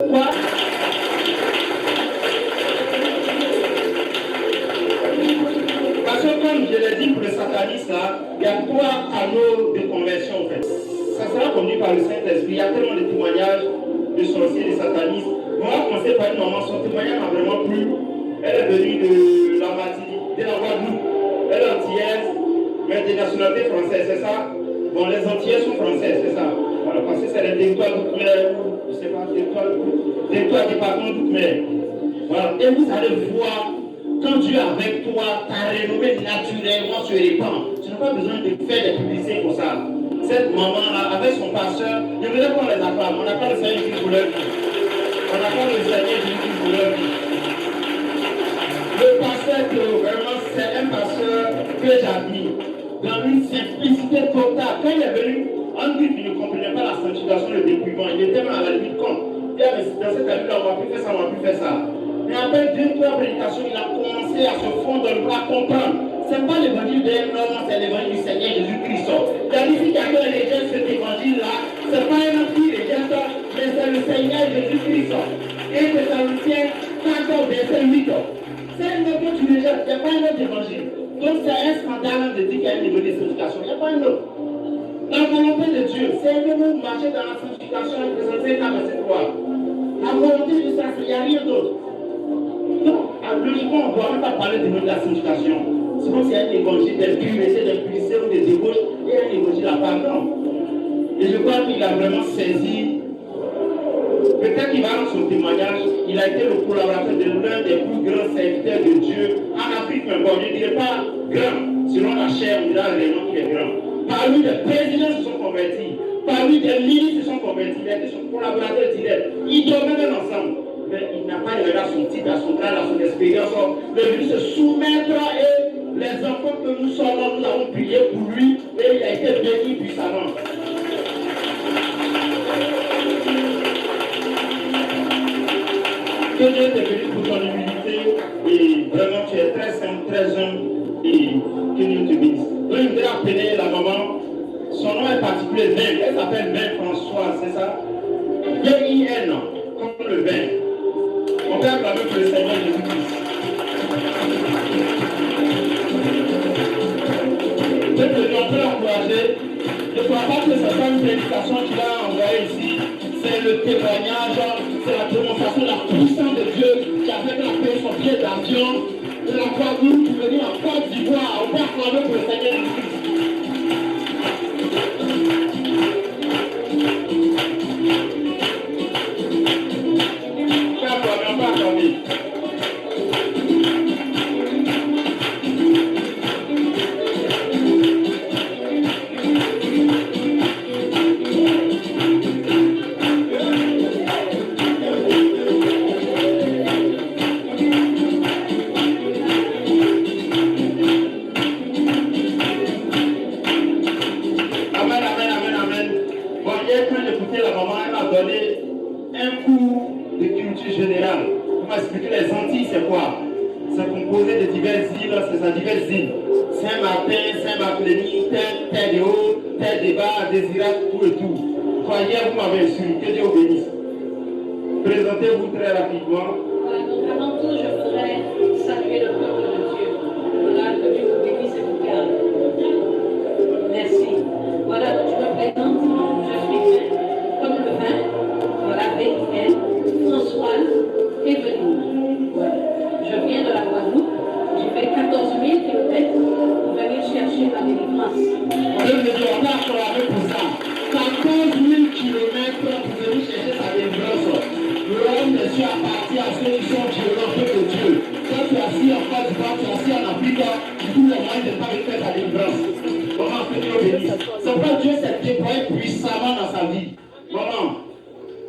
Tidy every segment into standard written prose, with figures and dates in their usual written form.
Quoi? Parce que comme je l'ai dit pour le satanisme là, il y a 3 canaux de conversion en fait. Ça sera conduit par le Saint-Esprit. Il y a tellement de témoignages de sorciers, de satanistes. On va commencer par une maman, son témoignage m'a vraiment plu. Elle est venue de la Martinique, de la Guadeloupe. Elle est antillaise, mais de nationalité française, c'est ça? Bon, les Antillais sont françaises, c'est ça? Voilà, parce que c'est les territoires d'outre-mer, je ne sais pas, territoire département d'outre-mer. Voilà, et vous allez voir, quand Dieu est avec toi, ta renommée naturellement se répand. Tu n'as pas besoin de faire des publicités pour ça. Cette maman-là, avec son pasteur, je voudrais qu'on les acclame. On n'a pas le Seigneur Jésus pour leur vie. On n'a pas le Seigneur Jésus pour leur vie. Le pasteur Théo, vraiment, c'est un pasteur que j'admire. Dans une simplicité totale. Quand il est venu, en lui, il ne comprenait pas la sanctification, le dépouillement. Il était même à la limite contre. Il a dit, dans cette année-là, on va plus faire ça, on va plus faire ça. Mais après 2-3 prédications, il a commencé à se fondre dans le bras, à comprendre. Ce n'est pas l'évangile d'un homme, c'est l'évangile du Seigneur Jésus-Christ. Il a dit, si quelqu'un rejette cet évangile-là, ce n'est pas un homme qui rejette, mais c'est le Seigneur Jésus-Christ. Et Thessaloniciens 14, verset 8. C'est un homme que tu rejettes, il n'y a pas un autre évangile. Donc c'est un scandale de dire qu'il y a un niveau de sanctification. Il n'y a pas un autre. La volonté de Dieu, c'est que vous marchez dans la sanctification et présentez un verset 3. La volonté de ça, il n'y a rien d'autre. Donc, logiquement, on ne doit même pas parler de la sanctification. Sinon, c'est un évangile d'impureté, d'impudicité ou de débauche et un évangile à part. Non. Et je crois qu'il a vraiment saisi. Peut-être qu'il va dans son témoignage, il a été le collaborateur de l'un des plus grands serviteurs de Dieu en Afrique, mais bon, je ne dirais pas grand, selon la chair, on dira réellement qu'il est grand. Parmi des présidents se sont convertis, parmi des ministres se sont convertis, il a été son collaborateur direct. Ils dormaient même ensemble, mais il n'a pas regardé à son titre, à son grade, à son expérience. Il est venu se soumettre et les enfants que nous sommes, nous avons prié pour lui et il a été béni puissamment. Que Dieu te bénisse pour ton humilité et vraiment tu es très simple, très humble et que Dieu te bénisse. Donc je voudrais appeler la maman, son nom est particulier, Vin, elle s'appelle Vin Françoise, c'est ça? V-I-N, comme le vin. On peut acclamer pour le Seigneur Jésus-Christ. On peut l'encourager. Ne crois pas que ce soit une prédication qu'il a envoyée ici. C'est le témoignage, c'est la démonstration de la puissance de Dieu qui a fait que la paix son pied d'avion de la Guadeloupe pour venir en Côte d'Ivoire. On peut acclamer pour le Seigneur Jésus-Christ. On peut acclamer. Saint-Martin, Saint-Barthélemy, terre de haut, terre de bas, Désirat, tout et tout. Hier, vous m'avez instruit. Que Dieu vous bénisse. Présentez-vous très rapidement. Voilà, donc avant tout, je voudrais saluer le peuple de Dieu. Voilà, que Dieu vous bénisse et vous garde. Merci. Voilà, donc je me présente. Je suis comme le vin. Voilà, V-I-N, Françoise Evelyne. Voilà. Je viens de la Guadeloupe. J'ai fait 14 000 km pour venir chercher ma délivrance. On ne pas acclamer pour ça. 14 000 km pour venir chercher sa délivrance. Le royaume des cieux appartient à ceux qui sont violents, peuple de Dieu. Quand tu es assis en Côte d'Ivoire, tu es assis en Afrique, tu trouves les moyens de ne pas faire ta délivrance. Comment que Dieu bénisse. C'est pourquoi Dieu s'est déployé puissamment dans sa vie. Maman,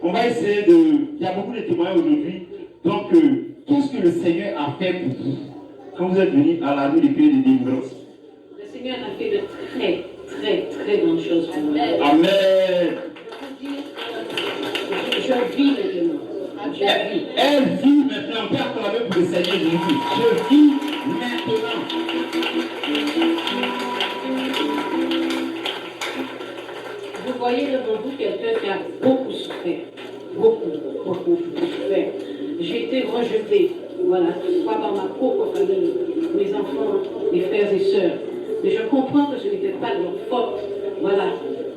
on va essayer de... Il y a beaucoup de témoignages aujourd'hui. Donc, qu'est-ce que le Seigneur a fait pour vous quand vous êtes venu à la nuit de prière de délivrance? Le Seigneur a fait de très, très, très grandes choses pour moi. Amen. Je vis maintenant. Je vis. Elle vit maintenant. On peut acclamer pour le Seigneur Jésus. Je vis maintenant. Vous voyez devant vous quelqu'un qui a beaucoup souffert. Beaucoup, beaucoup. qu'on fait. J'ai été rejetée, voilà, soit par ma propre famille, mes enfants, mes frères et sœurs. Mais je comprends que ce n'était pas de leur faute, voilà,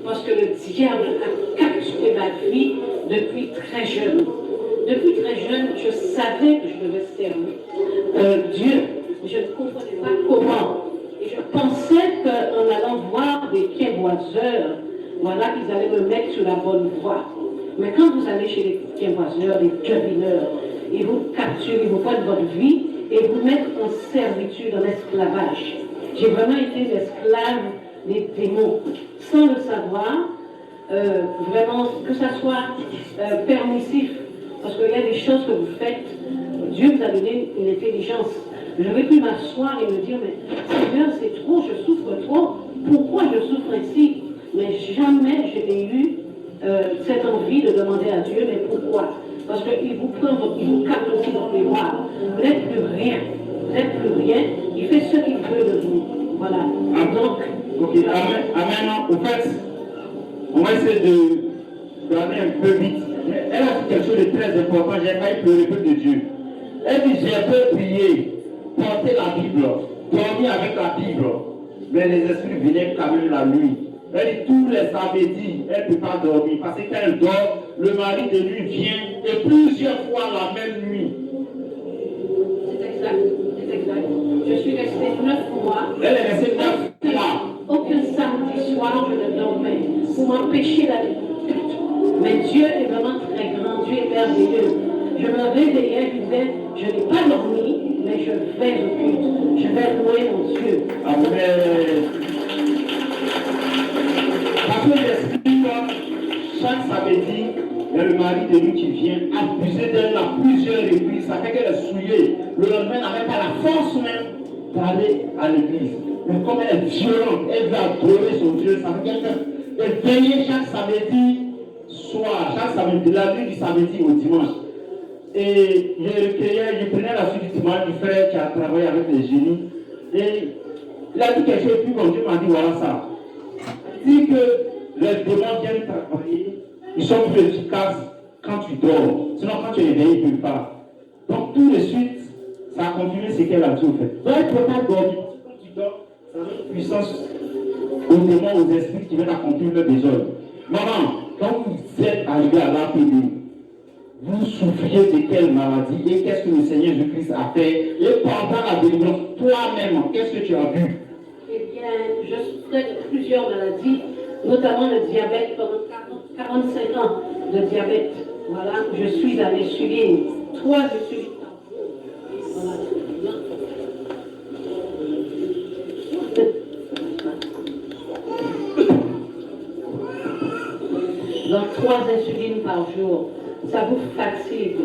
parce que le diable a capturé ma vie depuis très jeune. Depuis très jeune, je savais que je devais servir Dieu. Je ne comprenais pas comment. Et je pensais qu'en allant voir des quinvoiseurs, voilà, qu'ils allaient me mettre sur la bonne voie. Mais quand vous allez chez les quinvoiseurs, les devineurs, ils vous capturent, ils vous prennent votre vie et vous mettent en servitude, en esclavage. J'ai vraiment été l'esclave des démons, sans le savoir, vraiment, que ça soit permissif. Parce qu'il y a des choses que vous faites, Dieu vous a donné une intelligence. Je vais plus m'asseoir et me dire, mais Seigneur, c'est trop, je souffre trop, pourquoi je souffre ainsi? Mais jamais je n'ai eu cette envie de demander à Dieu, mais pourquoi? Parce qu'il vous prend, il vous capte aussi votre mémoire. Vous n'êtes plus rien, vous n'êtes plus rien, il fait ce qu'il veut de vous. Voilà. Donc, ok, amen. Au fait, on va essayer d'aller un peu vite. Elle a dit quelque chose de très important, j'ai failli pleurer le peuple de Dieu. Elle dit, j'ai peu prier, porter la Bible, dormir avec la Bible. Mais les esprits venaient quand même la nuit. Elle dit, tous les samedis, elle ne peut pas dormir. Parce que quand elle dort, le mari de nuit vient et plusieurs fois la même nuit. c'est exact. Je suis restée 9 mois. Elle est restée 9 mois. Aucun samedi soir, je ne dormais pour m'empêcher d'aller au culte. Mais Dieu est vraiment très grand, Dieu est merveilleux. Je me réveillais, je disais, je n'ai pas dormi, mais je vais au culte. Je vais louer mon Dieu. Amen. Parce que l'esprit, chaque samedi, il y a le mari de lui qui vient abuser d'elle à plusieurs reprises. Ça fait qu'elle est souillée. Le lendemain, elle n'avait pas la force même d'aller à l'église. Mais comme elle est violente, elle veut adorer son Dieu. Ça veut dire qu'elle veillait chaque samedi soir, chaque samedi, de la nuit du samedi au dimanche. Et je prenais la suite du dimanche du frère qui a travaillé avec les génies. Et il a dit quelque chose, puis bon Dieu m'a dit voilà ça. Il dit que les démons viennent travailler, ils sont plus efficaces quand tu dors. Sinon, quand tu es éveillé, ils ne peuvent pas. Donc, tout de suite, ça a confirmé ce qu'elle a dit au fait. Donc, elle ne peut pas dormir. Quand tu dors, ça donne une puissance aux démons, aux esprits qui viennent accomplir leur désordre. Maman, quand vous êtes arrivé à l'APD, vous souffriez de quelle maladie et qu'est-ce que le Seigneur Jésus-Christ a fait? Et pendant la délivrance, toi-même, qu'est-ce que tu as vu? Eh bien, je souffrais de plusieurs maladies, notamment le diabète pendant 45 ans de diabète. Voilà, je suis à l'insuline, 3 insulines. Voilà. Donc 3 insulines par jour, ça vous fatigue.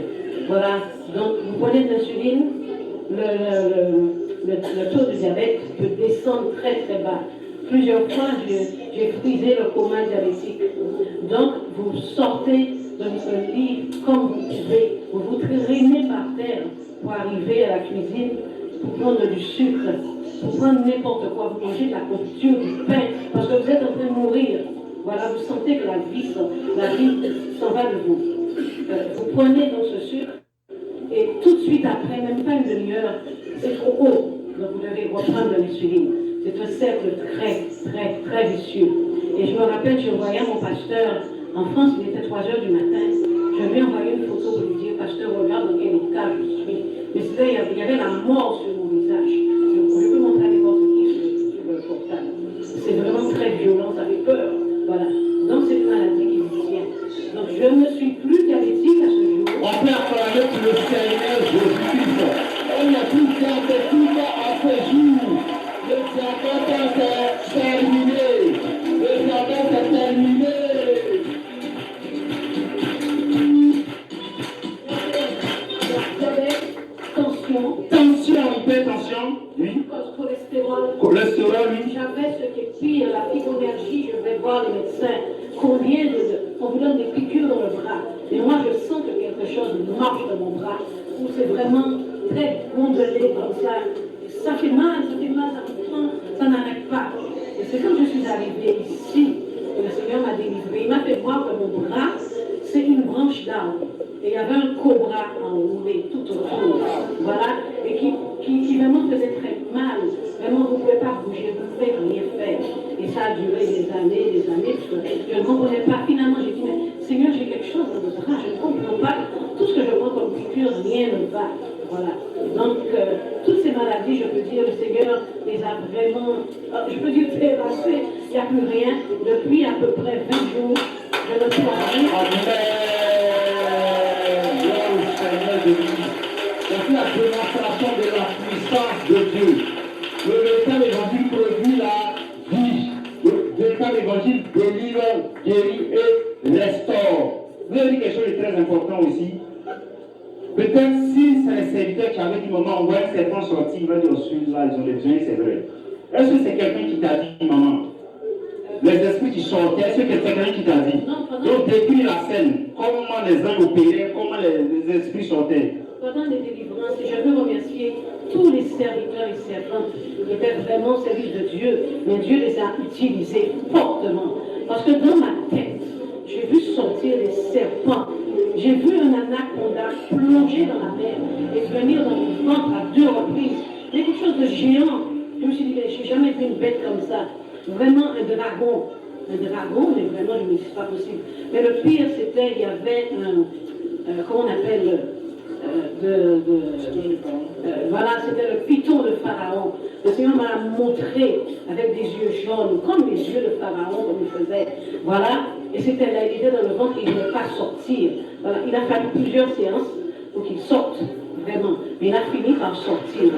Voilà, donc vous prenez de l'insuline, le taux de diabète peut descendre très très bas. Plusieurs fois, j'ai frisé le coma diabétique. Donc, vous sortez de votre lit comme vous pouvez. Vous vous traînez par terre pour arriver à la cuisine, pour prendre du sucre, pour prendre n'importe quoi. Vous mangez de la confiture, du pain, parce que vous êtes en train de mourir. Voilà, vous sentez que la vie s'en va de vous. Vous prenez donc ce sucre, et tout de suite après, même pas une demi-heure, c'est trop haut. Donc vous devez reprendre de l'insuline. C'est un cercle très vicieux. Et je me rappelle, j'ai envoyé à mon pasteur, en France, il était 3 heures du matin, je lui ai envoyé une photo pour lui dire, pasteur, regarde dans quel état je suis. Mais il y avait la mort sur mon visage. Je peux montrer à n'importe qui sur le portable. C'est vraiment très violent, ça fait peur. Voilà. Donc c'est une maladie qui vous tient. Donc je ne suis plus diabétique à ce jour. On peut acclamer pour le Seigneur Jésus-Christ. On a tout diabétique à ce jour. Le diabète c'est terminé. Le diabète c'est terminé. Tension, hypertension, oui. Cholestérol, oui. J'avais ce qui est pire, la fibromyalgie, je vais voir les médecins. Combien on vous donne des piqûres dans le bras. Et moi, je sens que quelque chose marche dans mon bras, où c'est vraiment très gondolé comme ça. Ça fait mal, ça me prend, ça n'arrête pas. Et c'est quand je suis arrivée ici, que le Seigneur m'a délivré. Il m'a fait voir que mon bras, c'est une branche touchdown. Et il y avait un cobra enroulé tout autour. Voilà. Et qui vraiment faisait très mal. Vraiment, vous ne pouvez pas bouger, vous ne pouvez rien faire. Et ça a duré des années, parce que je ne comprenais pas. Finalement, j'ai dit, mais Seigneur, j'ai quelque chose dans le bras, je ne comprends pas. Tout ce que je vois comme piqûre, rien ne va. Voilà. Donc, toutes ces maladies, je peux dire, le Seigneur les a vraiment, je peux dire, terrassées. Il n'y a plus rien. Depuis à peu près 20 jours, je ne peux rien. C'est la démonstration de la puissance de Dieu. Le véritable évangile produit la vie. Le véritable évangile délivre, guérit et restaure. Vous avez dit quelque chose de très important aussi. Peut-être si c'est les serviteurs qui avaient dit, maman, on voit un serpent sortir, il va dire, celui-là, ils ont des besoins, c'est vrai. Est-ce que c'est quelqu'un qui t'a dit, maman? Les esprits qui sortaient, est-ce que c'est quelqu'un qui t'a dit? Donc, décris la scène, comment les âmes opéraient, comment les esprits sortaient. Pendant les délivrances, et je veux remercier tous les serviteurs et servantes qui étaient vraiment au service de Dieu, mais Dieu les a utilisés fortement. Parce que dans ma tête, j'ai vu sortir des serpents. J'ai vu un anaconda plonger dans la mer et venir dans mon ventre à 2 reprises. C'est quelque chose de géant. Je me suis dit, mais je n'ai jamais vu une bête comme ça. Vraiment un dragon. Un dragon, mais vraiment, je me dis, c'est pas possible. Mais le pire, c'était, il y avait un, comment on appelle, voilà, c'était le python de Pharaon. Le Seigneur m'a montré avec des yeux jaunes, comme les yeux de Pharaon, comme il faisait. Voilà, et c'était là, il était dans le ventre, il ne voulait pas sortir. Voilà, il a fallu plusieurs séances pour qu'il sorte, vraiment. Mais il a fini par sortir. Il a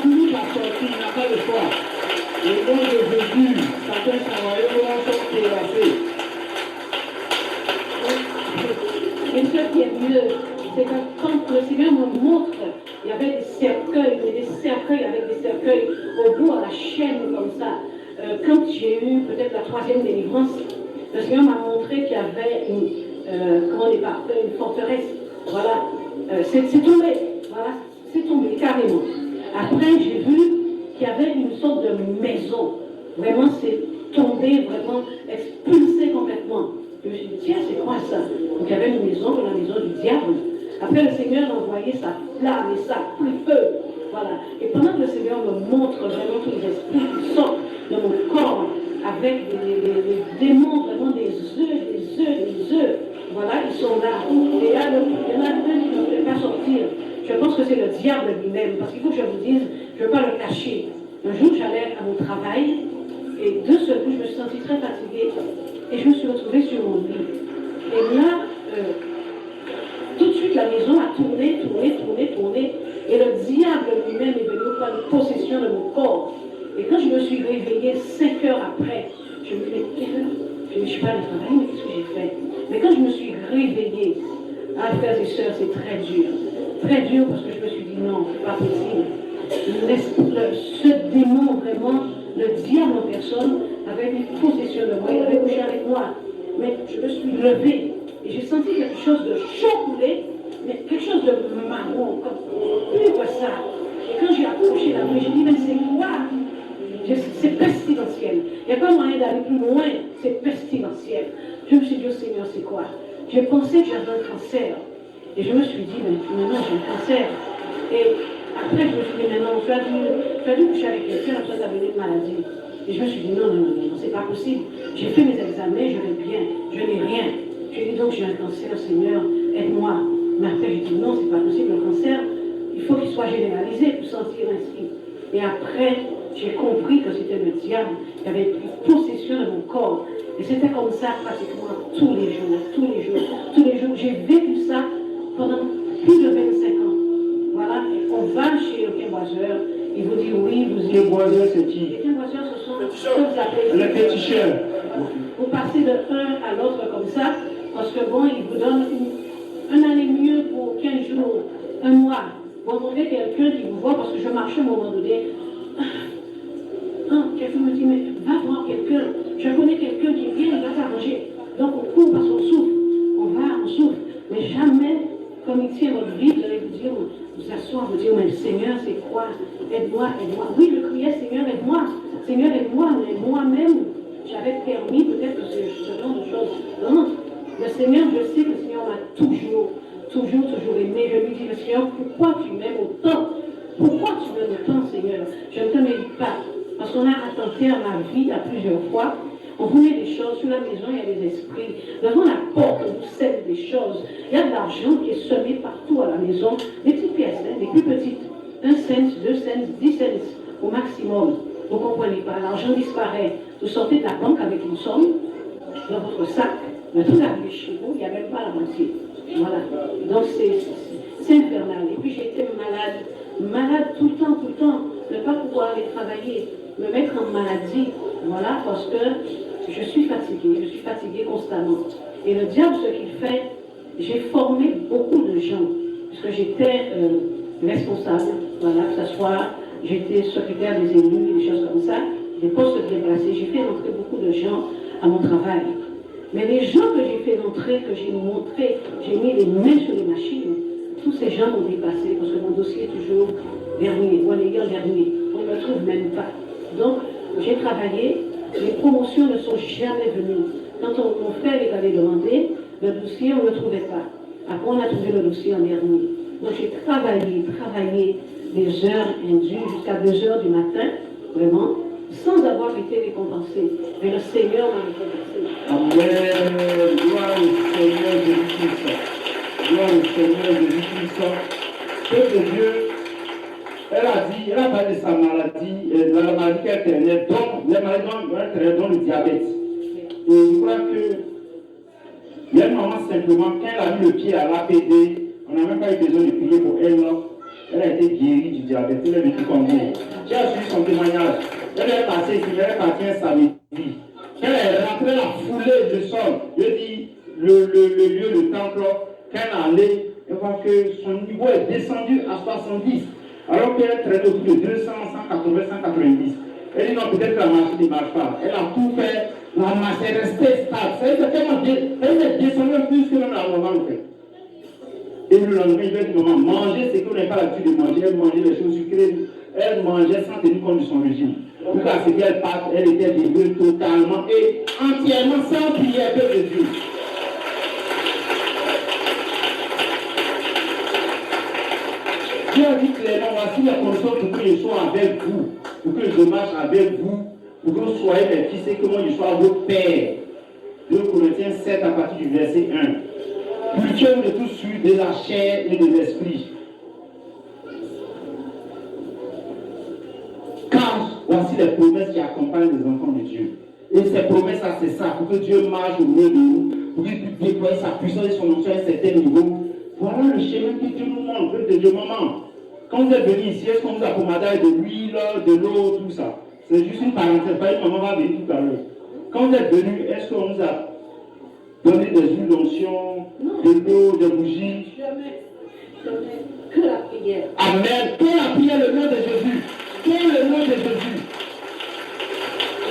fini par sortir, il n'a pas de choix. Au nom de Jésus, certains travailleurs sont terrassés. Et ce qui est mieux, c'est que quand le Seigneur me montre, il y avait des cercueils, avec des cercueils au bout à la chaîne comme ça. Quand j'ai eu peut-être la 3e délivrance, le Seigneur m'a montré qu'il y avait une forteresse. Voilà, c'est tombé. Voilà, c'est tombé carrément. Après, j'ai vu qu'il y avait une sorte de maison. Vraiment, c'est tombé, vraiment expulsé complètement. Je me suis dit, tiens, c'est quoi ça? Donc il y avait une maison, la maison du diable. Après, le Seigneur a envoyé sa flamme et ça a pris feu. Voilà. Et pendant que le Seigneur me montre vraiment tous les esprits qui sortent de mon corps avec des démons, vraiment des œufs. Voilà, ils sont là. Et là, il y en a un qui ne peut pas sortir. Je pense que c'est le diable lui-même. Parce qu'il faut que je vous dise, je ne veux pas le cacher. Un jour, j'allais à mon travail et d'un seul coup, je me suis sentie très fatiguée. Et je me suis retrouvée sur mon lit. Et là, tout de suite, la maison a tourné. Et le diable lui-même est venu prendre possession de mon corps. Et quand je me suis réveillée 5 heures après, je me suis dit, je ne suis pas allée travailler, mais qu'est-ce que j'ai fait? Mais quand je me suis réveillée, frères et sœurs, c'est très dur. Très dur parce que je me suis dit, non, c'est pas possible. Ce démon, vraiment, le diable en personne, avait pris possession de moi, il avait couché avec moi. Mais je me suis levée et j'ai senti quelque chose de chaud couler, mais quelque chose de marron, comme plus que ça. Et quand j'ai approché la main, j'ai dit, mais c'est quoi? C'est pestilentiel. Il n'y a pas moyen d'aller plus loin, c'est pestilentiel. Je me suis dit, oh Seigneur, c'est quoi? J'ai pensé que j'avais un cancer. Et je me suis dit, mais maintenant j'ai un cancer. Et après, je me suis dit, mais non, tu as dû coucher avec quelqu'un, après ça venait une maladie. Et je me suis dit, non, c'est pas possible. J'ai fait mes examens, je vais bien, je n'ai rien. J'ai dit, donc j'ai un cancer, Seigneur, aide-moi. Mais après, j'ai dit, non, c'est pas possible, le cancer, il faut qu'il soit généralisé pour sentir ainsi. Et après, j'ai compris que c'était le diable qui avait pris possession de mon corps. Et c'était comme ça pratiquement tous les jours. J'ai vécu ça pendant plus de 25 ans. Voilà, on va chez le quimboiseur, il vous dit oui, vous y Le quimboiseur, c'est qui? Les quimboiseurs, ce sont ce que vous appelez le féticheur. Vous passez de l'un à l'autre comme ça, parce que bon, il vous donne un année mieux pour 15 jours, un mois. Vous rencontrez quelqu'un qui vous voit, parce que je marchais à un moment donné. Quelqu'un me dit, mais va voir quelqu'un. Je connais quelqu'un qui vient, il va s'arranger. Donc on court parce qu'on souffre. On souffre. Mais jamais, comme il tient votre vie, vous allez vous dire, vous asseoir, vous dire, mais Seigneur, c'est quoi? Aide-moi. Oui, je criais, Seigneur, aide-moi. Seigneur, aide-moi. Mais moi-même, j'avais permis peut-être que ce genre de choses. Non. Le Seigneur, je sais que le Seigneur m'a toujours aimé. Je lui dis, le Seigneur, pourquoi tu m'aimes autant? Pourquoi tu m'aimes autant, Seigneur? Je ne te mérite pas. Parce qu'on a attenté à ma vie à plusieurs fois. On vous met des choses sur la maison, il y a des esprits. Devant la porte, on vous sème des choses. Il y a de l'argent qui est semé partout à la maison. Des petites pièces, hein, des plus petites. 1 cent, 2 cents, 10 cents au maximum. Vous ne comprenez pas. L'argent disparaît. Vous sortez de la banque avec une somme dans votre sac. Mais tout arrive chez vous, il n'y a même pas la moitié. Voilà. Donc c'est infernal. Et puis j'étais malade tout le temps. Ne pas pouvoir aller travailler, me mettre en maladie. Voilà, parce que je suis fatiguée constamment. Et le diable, ce qu'il fait, j'ai formé beaucoup de gens, puisque j'étais responsable, voilà, que ce soit, j'étais secrétaire des élus, des choses comme ça, des postes bien placés. J'ai fait rentrer beaucoup de gens à mon travail. Mais les gens que j'ai fait rentrer, que j'ai montré, j'ai mis les mains sur les machines, tous ces gens m'ont dépassé, parce que mon dossier est toujours dernier, ou en dernier. On ne me trouve même pas. Donc, j'ai travaillé, les promotions ne sont jamais venues. Quand on fait les allées demander, le dossier, on ne le trouvait pas. Après, on a trouvé le dossier en dernier. Donc, j'ai travaillé des heures indues jusqu'à 2 heures du matin, vraiment, sans avoir été récompensé. Mais le Seigneur m'a récompensé. Amen. Gloire au Seigneur Jésus-Christ. Gloire au Seigneur Jésus-Christ. Peuple de Dieu, elle a parlé de sa maladie, de la maladie qu'elle tenait, dont les maladies dont le diabète. Et je crois que il y a un moment simplement, quand elle a mis le pied à l'APD, on n'a même pas eu besoin de prier pour elle. Elle a été guérie du diabète. Elle est venue comme vous. J'ai suivi son témoignage. Elle est passée ici, elle est partie un samedi. Quand elle est rentrée, elle a foulé le sol. Je dis, le lieu, le temple, quand elle est allée, elle voit que son niveau est descendu à 70. Alors qu'elle traînait autour de 200, 180, 190. Elle dit non, peut-être que la machine ne marche pas. Elle a tout fait, la machine est restée stable. Elle est descendue plus que même la normale en fait. Et le lendemain, il va dire maman, manger ce qu'on n'a pas l'habitude de manger. Elle mangeait les choses sucrées. Elle mangeait sans tenir compte de son régime. Jusqu'à ce qu'elle parte, elle était dégueu totalement et entièrement sans prière de Dieu. Dieu a dit clairement, voici la condition pour que je sois avec vous, pour que je marche avec vous, pour que vous soyez mes fils et que moi je sois votre père. 2 Corinthiens 7 à partir du verset 1. Purifiez-vous de tout souillure de la chair et de l'esprit. Car voici les promesses qui accompagnent les enfants de Dieu. Et ces promesses-là, c'est ça, pour que Dieu marche au milieu de nous, pour qu'il puisse déployer sa puissance et son onction à un certain niveau. Voilà le chemin que Dieu nous montre, de Dieu, maman. Quand vous êtes venu ici, est-ce qu'on vous a commandé de l'huile, de l'eau, tout ça? C'est juste une parenthèse, pas une maman va venir tout à l'heure. Quand vous êtes venu, est-ce qu'on vous a donné des huiles d'onction, de l'eau, des bougies? Jamais. Que la prière. Amen. Que la prière, le nom de Jésus. Que le nom de Jésus.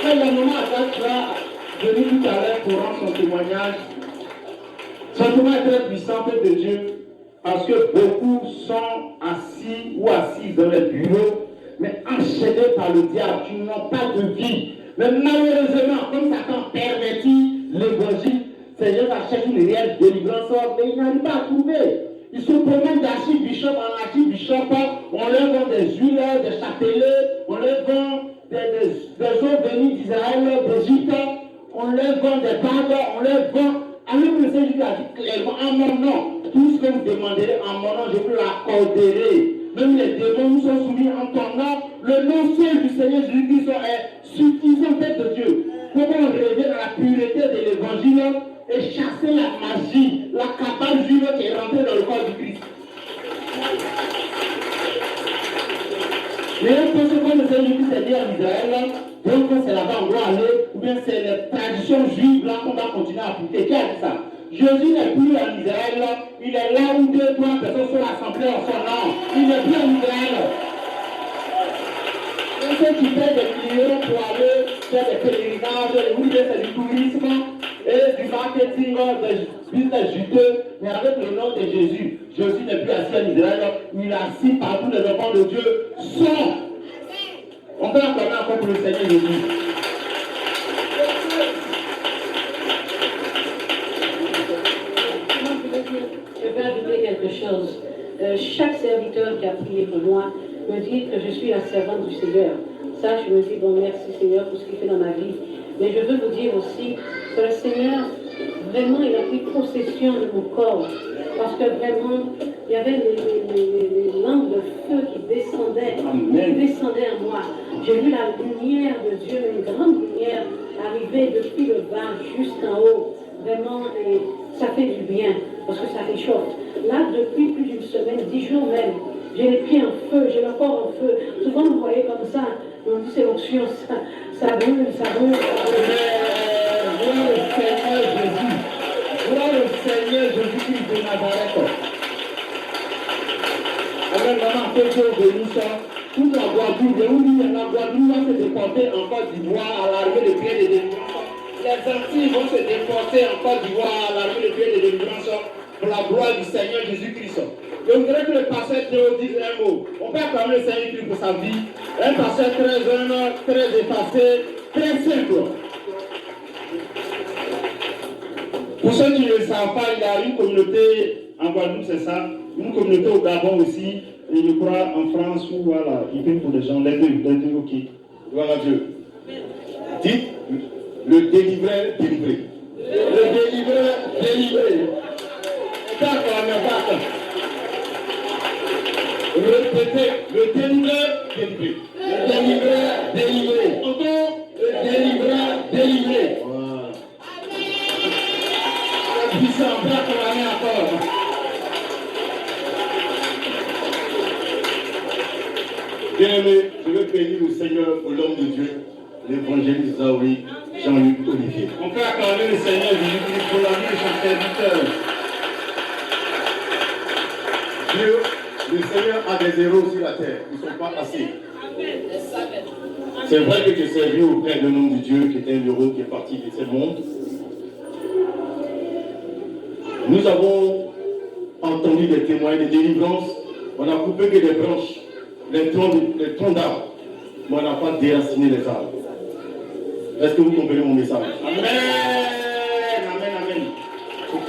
Quand la maman a venu tout à l'heure pour rendre son témoignage, son témoignage est très puissant, peuple de Dieu, parce que beaucoup sont assis ou assises dans les bureaux, mais enchaînés par le diable, qui n'ont pas de vie. Mais malheureusement, comme Satan pervertit l'évangile, ces gens cherchent une réelle délivrance, mais ils n'arrivent pas à trouver. Ils se promènent d'archibishop en archibishop, on leur vend des huiles, des châtelets, on leur vend des eaux bénies d'Israël, d'Égypte, on leur vend des bagues, on leur vend. Alors que le Seigneur a dit clairement, en mon nom, tout ce que vous demanderez en mon nom, je vous l'accorderai. Même les démons nous sont soumis en ton nom. Le nom seul du Seigneur Jésus-Christ est suffisant, tête de Dieu. Comment rêver dans la pureté de l'évangile et chasser la magie, la cabale juive qui est rentrée dans le corps du Christ. Mais on pense que le Seigneur Jésus s'est dit en Israël, donc c'est là-bas on doit aller, ou bien c'est les traditions juives là qu'on va continuer à appliquer. Qui a dit ça? Jésus n'est plus en Israël, il est là où 2 ou 3 personnes sont rassemblées en son nom. Il n'est plus en Israël. Ceux qui paient des millions pour aller faire des pèlerinages, oui, c'est du tourisme et du marketing, des business juteux, mais avec le nom de Jésus. Jésus n'est plus assis en Israël, il est assis partout les enfants de Dieu sont. On peut acclamer encore pour le Seigneur Jésus. quelque chose. Chaque serviteur qui a prié pour moi me dit que je suis la servante du Seigneur. Ça, je me dis, bon, merci Seigneur pour ce qu'il fait dans ma vie. Mais je veux vous dire aussi que le Seigneur, vraiment, il a pris possession de mon corps. Parce que vraiment, il y avait les lampes de feu qui descendaient en moi. J'ai vu la lumière de Dieu, une grande lumière, arriver depuis le bas jusqu'en haut. Vraiment, et ça fait du bien, parce que ça réchauffe. Là, depuis plus d'une semaine, 10 jours même, j'ai les pieds en feu, j'ai le corps en feu. Souvent, vous voyez comme ça, on dit c'est l'onction, ça brûle, ça brûle. Gloire au Seigneur Jésus. Gloire au Seigneur Jésus-Christ de Nazareth. Alors, maman, que Dieu bénisse ça. Toute la Guadeloupe, la Guadeloupe va se déporter en Côte d'Ivoire à l'arrivée des pieds de délivrance. Les Antilles vont se déporter en Côte d'Ivoire à l'arrivée des pieds de délivrance pour la gloire du Seigneur Jésus-Christ. Je voudrais que le pasteur Théo dise un mot. On peut acclamer le Seigneur Christ pour sa vie. Un pasteur très jeune, très effacé, très simple. Pour ceux qui ne le savent pas, il y a une communauté en Guadeloupe, c'est ça. Une communauté au Gabon aussi. Et je crois en France où voilà, il prie pour les gens. Les deux, ok. Gloire à Dieu. Dites le délivreur délivré. Le délivreur délivré. D'accord, d'accord. Répétez, le délivreur délivré. Le délivreur délivré. Encore, le délivreur délivré. Voilà. La puissance, là, qu'on va mettre encore. Bien-aimé, je veux bénir le Seigneur pour l'homme de Dieu, l'évangéliste Zaoui, Jean-Luc Olivier. On peut acclamer le Seigneur Jésus-Christ pour la vie de son serviteur. Dieu, le Seigneur a des héros sur la terre, ils ne sont pas assez. C'est vrai que tu as servi auprès d'un homme de Dieu qui était un héros qui est parti de ce monde. Nous avons entendu des témoins de délivrance, on a coupé que des branches. Les troncs d'arbres, mais on n'a pas déraciné les arbres. Est-ce que vous comprenez mon message? Amen, amen, amen.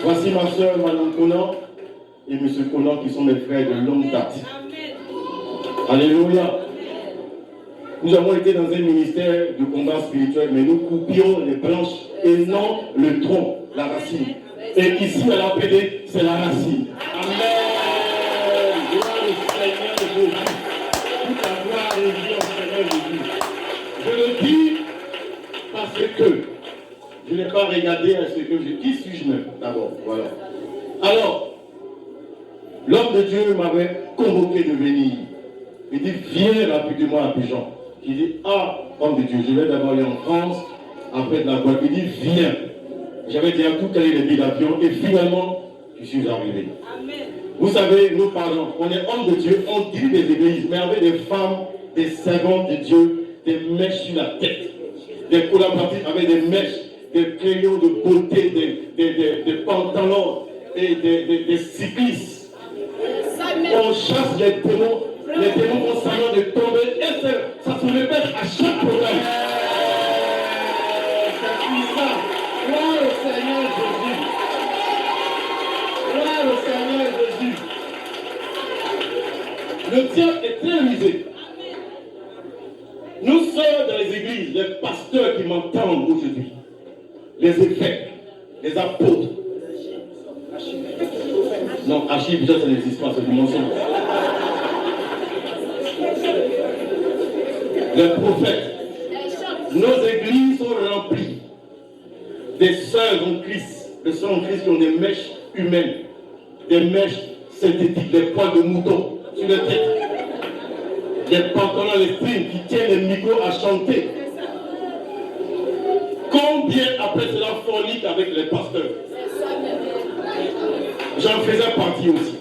Voici ma soeur, Madame Conan, et Monsieur Conan, qui sont mes frères de longue date. Alléluia. Nous avons été dans un ministère de combat spirituel, mais nous coupions les branches et non le tronc, la racine. Et ici, à la PD, c'est la racine. Amen. Gloire au Seigneur Jésus. Toute la gloire et vie au Seigneur Jésus. Je le dis parce que je n'ai pas regardé à ce que je dis. Qui suis-je même d'abord? Voilà. Alors, l'homme de Dieu m'avait convoqué de venir. Il dit, viens rapidement à Abidjan. Il dit, ah, homme de Dieu, je vais d'abord aller en France, après de la Guadeloupe. Il dit, viens. J'avais déjà tout calé les billets d'avion et finalement, je suis arrivé. Amen. Vous savez, nos parents, on est hommes de Dieu, on dirige des églises, mais avec des femmes, des servantes de Dieu, des mèches sur la tête, des collaboratrices avec des mèches, des crayons de beauté, des pantalons et des cyclistes. On chasse les démons ont savoir de tomber et ça se répète à chaque programme. C'est puissant. Gloire au Seigneur Jésus. Gloire au Seigneur Jésus. Le diable est très rusé. Nous sommes dans les églises, les pasteurs qui m'entendent aujourd'hui, les évêques, les apôtres. Non, archive, ça n'existe pas, c'est du mensonge. Les prophètes. Nos églises sont remplies des sœurs en Christ, des sœurs en Christ qui ont des mèches humaines, des mèches synthétiques, des poils de mouton sur la tête, des pantalons, les strings qui tiennent les micros à chanter. Combien après cela forniquent avec les pasteurs? J'en faisais partie aussi.